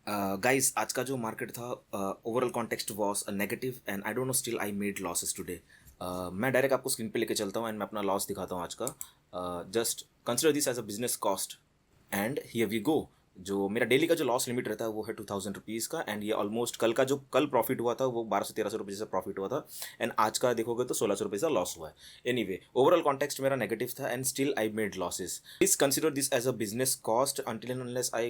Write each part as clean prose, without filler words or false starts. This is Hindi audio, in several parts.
गाइस आज का जो मार्केट था overall context was negative and I don't know still I made losses today. मैं डायरेक्ट आपको स्क्रीन पे लेके चलता हूँ एंड मैं अपना लॉस दिखाता हूँ आज का। Just consider this as a business cost and here we go. जो मेरा डेली का जो लॉस लिमिट रहता है वो है 2000 रुपीज़ का एंड ये ऑलमोस्ट कल प्रॉफिट हुआ था वो 1200-1300 रुपये से प्रॉफिट हुआ था एंड आज का देखोगे तो 1600 रुपये का लॉस हुआ है। एनीवे ओवरऑल कॉन्टेक्स्ट मेरा नेगेटिव था and still I made losses. Please consider this as a business cost until and unless I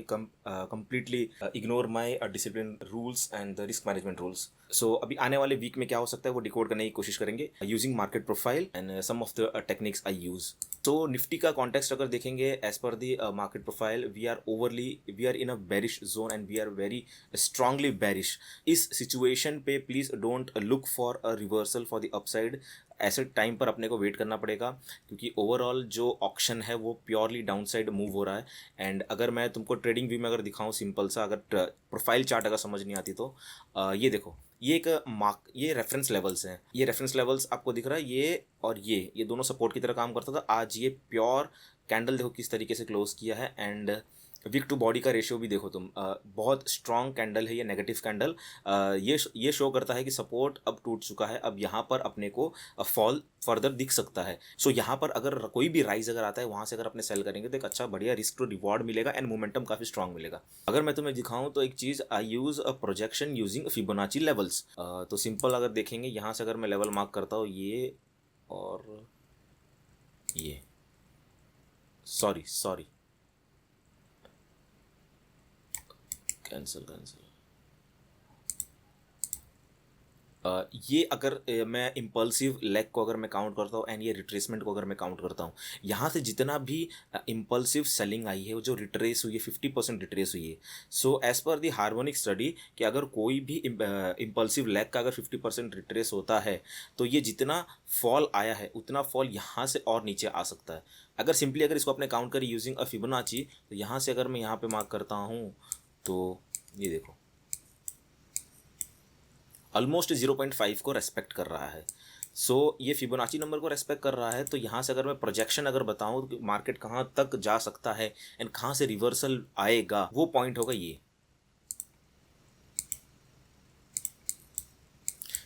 completely ignore my discipline rules and the risk management rules. So अभी आने वाले वीक में क्या हो सकता है वो डिकोड करने की कोशिश करेंगे using market profile and some of the techniques I use. तो निफ्टी का कॉन्टेक्स्ट अगर देखेंगे as per the market profile we are in a bearish zone and we are very strongly bearish. इस सिचुएशन पे please don't look for a reversal for the upside. ऐसे टाइम पर अपने को वेट करना पड़ेगा क्योंकि ओवरऑल जो ऑप्शन है वो प्योरली डाउन साइड मूव हो रहा है। एंड अगर मैं तुमको ट्रेडिंग व्यू में अगर दिखाऊं सिंपल सा, अगर प्रोफाइल चार्ट अगर समझ नहीं आती तो ये देखो, ये एक ये रेफरेंस लेवल्स हैं। ये रेफरेंस लेवल्स आपको दिख रहा है, ये और ये दोनों सपोर्ट की तरह काम करता था। आज ये प्योर कैंडल देखो किस तरीके से क्लोज किया है एंड विक टू बॉडी का रेशियो भी देखो तुम, बहुत स्ट्रॉन्ग कैंडल है ये, नेगेटिव कैंडल। ये शो करता है कि सपोर्ट अब टूट चुका है, अब यहाँ पर अपने को फॉल फर्दर दिख सकता है। सो यहाँ पर अगर कोई भी राइज अगर आता है वहाँ से अगर अपने सेल करेंगे तो एक अच्छा बढ़िया रिस्क टू रिवॉर्ड मिलेगा एंड मोमेंटम काफ़ी स्ट्रॉन्ग मिलेगा। अगर मैं तुम्हें दिखाऊं तो एक चीज़, I use a projection using Fibonacci levels. तो सिंपल अगर देखेंगे यहाँ से अगर मैं लेवल मार्क करता हूँ ये और ये, सॉरी कैंसिल कैंसिल। ये अगर मैं इम्पल्सिव लेग को अगर मैं काउंट करता हूँ एंड ये रिट्रेसमेंट को अगर मैं काउंट करता हूँ, यहाँ से जितना भी इम्पल्सिव सेलिंग आई है वो जो रिट्रेस हुई है 50% रिट्रेस हुई है। सो एज पर दी हार्मोनिक स्टडी कि अगर कोई भी इम्पल्सिव लेग का अगर 50% रिट्रेस होता है तो ये जितना फॉल आया है उतना फॉल यहाँ से और नीचे आ सकता है। अगर सिंपली अगर इसको अपने काउंट करें यूजिंग अ फिबोनाची तो यहाँ से अगर मैं यहाँ पे मार्क करता हूँ तो ये देखो ऑलमोस्ट 0.5 को रेस्पेक्ट कर रहा है। ये फिबोनाची नंबर को रेस्पेक्ट कर रहा है। तो यहाँ से अगर मैं प्रोजेक्शन अगर बताऊँ तो मार्केट कहाँ तक जा सकता है एंड कहाँ से रिवर्सल आएगा, वो पॉइंट होगा ये।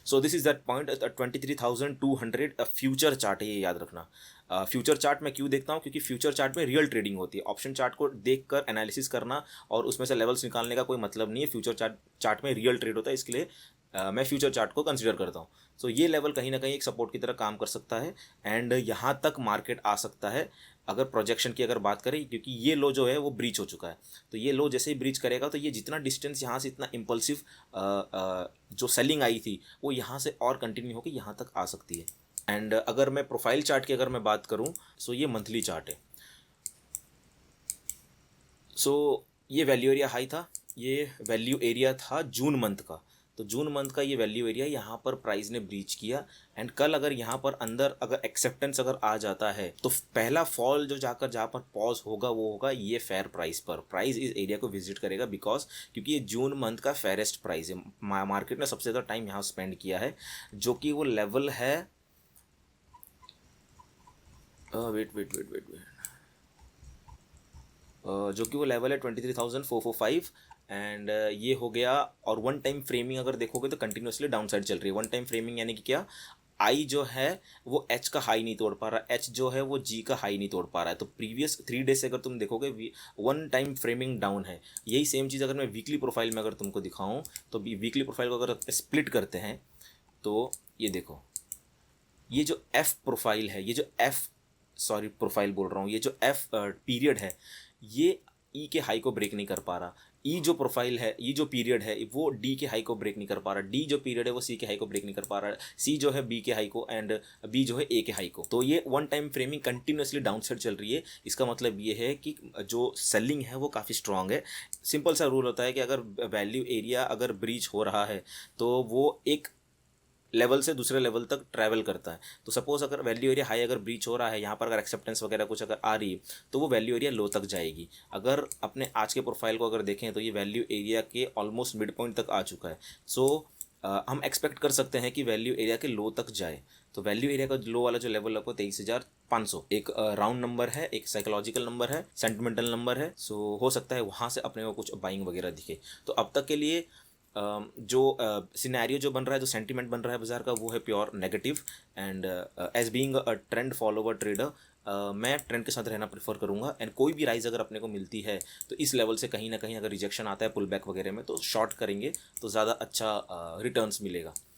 So this is that point 23,200 future chart है, ये याद रखना। फ्यूचर चार्ट में क्यों देखता हूँ, क्योंकि फ्यूचर चार्ट में रियल ट्रेडिंग होती है। ऑप्शन चार्ट को देखकर एनालिसिस करना और उसमें से लेवल्स निकालने का कोई मतलब नहीं है। फ्यूचर चार्ट में रियल ट्रेड होता है, इसके लिए मैं फ्यूचर चार्ट को कंसिडर करता हूँ। ये लेवल कहीं ना कहीं एक सपोर्ट की तरह काम कर सकता है एंड यहाँ तक मार्केट आ सकता है अगर प्रोजेक्शन की अगर बात करें, क्योंकि ये लो जो है वो ब्रीच हो चुका है। तो ये लो जैसे ही ब्रीच करेगा तो ये जितना डिस्टेंस यहाँ से इतना इम्पल्सिव जो सेलिंग आई थी वो यहाँ से और कंटिन्यू होकर यहाँ तक आ सकती है। एंड अगर मैं प्रोफाइल चार्ट की अगर मैं बात करूँ ये मंथली चार्ट है। ये वैल्यू एरिया हाई था, ये वैल्यू एरिया था जून मंथ का। तो जून मंथ का ये वैल्यू एरिया यहाँ पर प्राइस ने ब्रीच किया एंड कल अगर यहाँ पर अंदर अगर एक्सेप्टेंस अगर आ जाता है तो पहला फॉल जो जाकर जहाँ पर पॉज होगा वो होगा ये फेयर प्राइस पर। प्राइस इस एरिया को विजिट करेगा बिकॉज क्योंकि ये जून मंथ का फेयरेस्ट प्राइस है। मार्केट ने सबसे ज़्यादा टाइम यहाँ स्पेंड किया है, जो कि वो लेवल है वेट जो कि वो लेवल है 23,445 एंड ये हो गया। और वन टाइम फ्रेमिंग अगर देखोगे तो कंटिन्यूसली डाउन साइड चल रही है। वन टाइम फ्रेमिंग यानी कि क्या, आई जो है वो एच का हाई नहीं तोड़ पा रहा, एच जो है वो जी का हाई नहीं तोड़ पा रहा है। तो प्रीवियस 3 डेज से अगर तुम देखोगे वन टाइम फ्रेमिंग डाउन है। यही सेम चीज़ अगर मैं वीकली प्रोफाइल में अगर तुमको दिखाऊं तो वीकली प्रोफाइल को अगर स्प्लिट करते हैं तो ये देखो, ये जो एफ प्रोफाइल है, ये जो एफ सॉरी प्रोफाइल बोल रहा हूँ, ये जो एफ पीरियड है ये ई के हाई को ब्रेक नहीं कर पा रहा। ई जो प्रोफाइल है, ई जो पीरियड है वो डी के हाई को ब्रेक नहीं कर पा रहा। डी जो पीरियड है वो सी के हाई को ब्रेक नहीं कर पा रहा। सी जो है बी के हाई को एंड बी जो है ए के हाई को। तो ये one time framing continuously down side चल रही है। इसका मतलब ये है कि जो सेलिंग है वो काफ़ी स्ट्रांग है। सिंपल सा रूल होता है कि अगर वैल्यू एरिया अगर ब्रीच हो रहा है तो वो एक लेवल से दूसरे लेवल तक ट्रैवल करता है। तो सपोज अगर वैल्यू एरिया हाई अगर ब्रीच हो रहा है, यहाँ पर अगर एक्सेप्टेंस वगैरह कुछ अगर आ रही है तो वो वैल्यू एरिया लो तक जाएगी। अगर अपने आज के प्रोफाइल को अगर देखें तो ये वैल्यू एरिया के ऑलमोस्ट मिड पॉइंट तक आ चुका है। हम एक्सपेक्ट कर सकते हैं कि वैल्यू एरिया के लो तक जाए। तो वैल्यू एरिया का लो वाला जो लेवल आपको 23,000 500 एक राउंड नंबर है, एक साइकोलॉजिकल नंबर है, सेंटिमेंटल नंबर है। सो हो सकता है वहाँ से अपने को कुछ बाइंग वगैरह दिखे। तो अब तक के लिए जो सिनेरियो जो बन रहा है, जो सेंटीमेंट बन रहा है बाजार का, वो है pure negative. And as being a trend follower trader, मैं ट्रेंड के साथ रहना प्रेफर करूंगा। एंड कोई भी राइज अगर अपने को मिलती है तो इस लेवल से कहीं ना कहीं अगर रिजेक्शन आता है पुल बैक वगैरह में, तो शॉर्ट करेंगे तो ज़्यादा अच्छा रिटर्न्स मिलेगा।